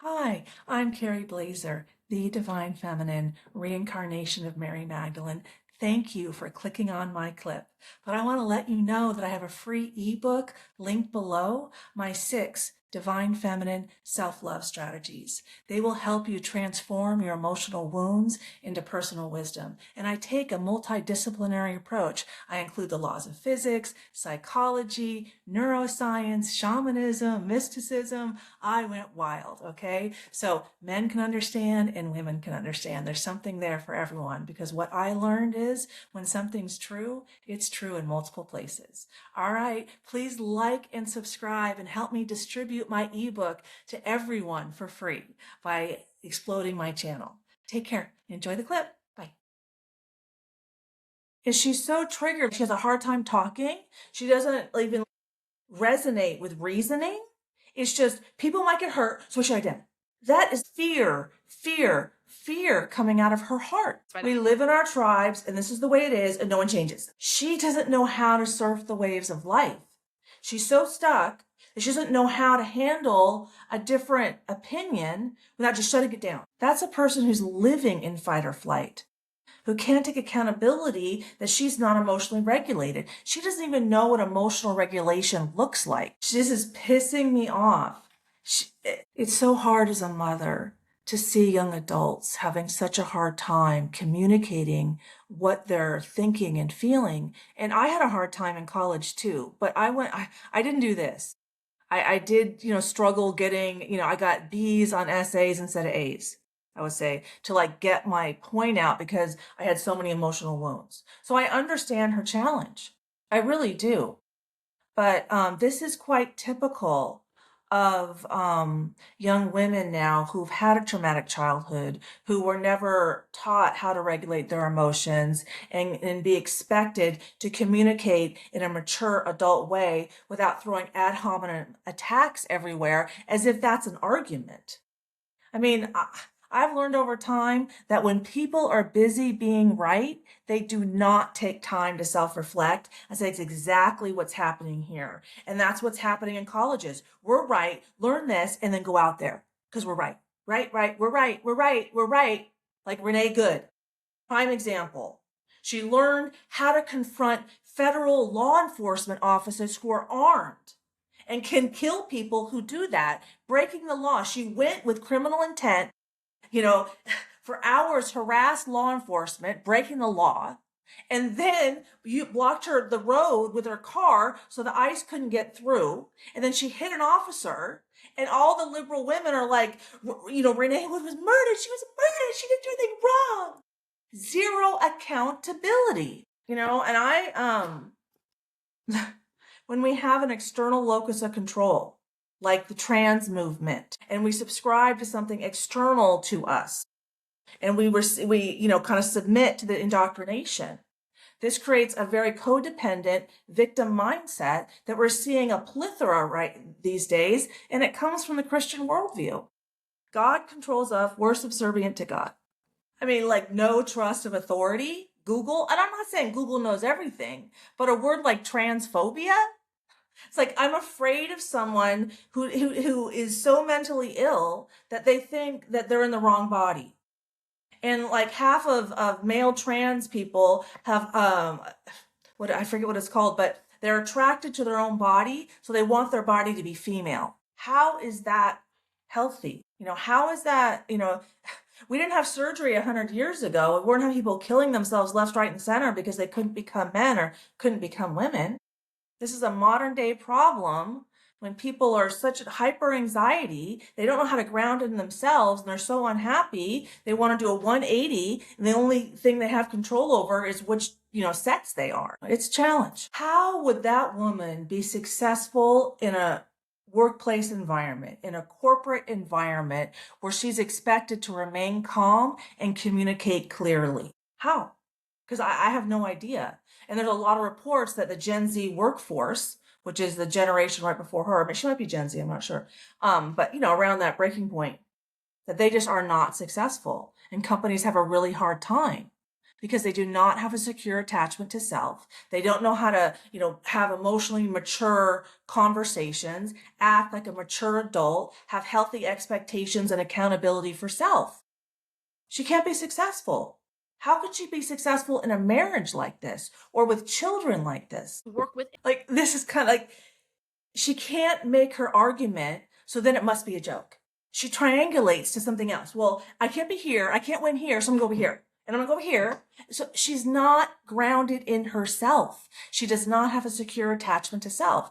Hi, I'm Carrie Blazer, the Divine Feminine, reincarnation of Mary Magdalene. Thank you for clicking on my clip. But I want to let you know that I have a free ebook linked below, my 6 Divine Feminine Self-Love Strategies. They will help you transform your emotional wounds into personal wisdom. And I take a multidisciplinary approach. I include the laws of physics, psychology, neuroscience, shamanism, mysticism. I went wild, okay? So men can understand and women can understand. There's something there for everyone because what I learned is when something's true, it's true in multiple places. All right, please like and subscribe and help me distribute my ebook to everyone for free by exploding my channel. Take care. Enjoy the clip. Bye. Is she so triggered? She has a hard time talking. She doesn't even resonate with reasoning. It's just people might get hurt, so what should I do? That is fear, fear, fear coming out of her heart. We live in our tribes, and this is the way it is, and no one changes. She doesn't know how to surf the waves of life. She's so stuck that she doesn't know how to handle a different opinion without just shutting it down. That's a person who's living in fight or flight, who can't take accountability that she's not emotionally regulated. She doesn't even know what emotional regulation looks like. This is pissing me off. It's so hard as a mother to see young adults having such a hard time communicating what they're thinking and feeling. And I had a hard time in college too, but I didn't do this. I did, struggle getting, I got B's on essays instead of A's. I would say to like get my point out because I had so many emotional wounds. So I understand her challenge. I really do. But this is quite typical of young women now who've had a traumatic childhood, who were never taught how to regulate their emotions and be expected to communicate in a mature adult way without throwing ad hominem attacks everywhere as if that's an argument. I mean, I've learned over time that when people are busy being right, they do not take time to self-reflect. I say it's exactly what's happening here. And that's what's happening in colleges. We're right, learn this, and then go out there because we're right. Right, right, we're right, we're right, we're right. Like Renee Good, prime example. She learned how to confront federal law enforcement officers who are armed and can kill people who do that, breaking the law. She went with criminal intent, you know, for hours harassed law enforcement, breaking the law. And then you blocked the road with her car so the ICE couldn't get through. And then she hit an officer. And all the liberal women are like, Renee was murdered. She was murdered. She didn't do anything wrong. Zero accountability, and when we have an external locus of control, like the trans movement, and we subscribe to something external to us, and we kind of submit to the indoctrination, this creates a very codependent victim mindset that we're seeing a plethora right these days, and it comes from the Christian worldview. God controls us, we're subservient to God. I mean, like no trust of authority, Google, and I'm not saying Google knows everything, but a word like transphobia, it's like I'm afraid of someone who is so mentally ill that they think that they're in the wrong body. And like half of male trans people have what I forget what it's called, but they're attracted to their own body, so they want their body to be female. How is that healthy? How is that, we didn't have surgery 100 years ago. We weren't having people killing themselves left, right, and center because they couldn't become men or couldn't become women. This is a modern day problem when people are such hyper anxiety, they don't know how to ground in themselves and they're so unhappy. They want to do a 180 and the only thing they have control over is which, sex they are. It's a challenge. How would that woman be successful in a workplace environment, in a corporate environment where she's expected to remain calm and communicate clearly? How? Because I have no idea. And there's a lot of reports that the Gen Z workforce, which is the generation right before her, but she might be Gen Z, I'm not sure. But around that breaking point, that they just are not successful and companies have a really hard time because they do not have a secure attachment to self. They don't know how to, have emotionally mature conversations, act like a mature adult, have healthy expectations and accountability for self. She can't be successful. How could she be successful in a marriage like this or with children like this? Work with. Like, this is kind of like, she can't make her argument, so then it must be a joke. She triangulates to something else. Well, I can't be here. I can't win here, so I'm going to go over here. And I'm going to go over here. So she's not grounded in herself. She does not have a secure attachment to self.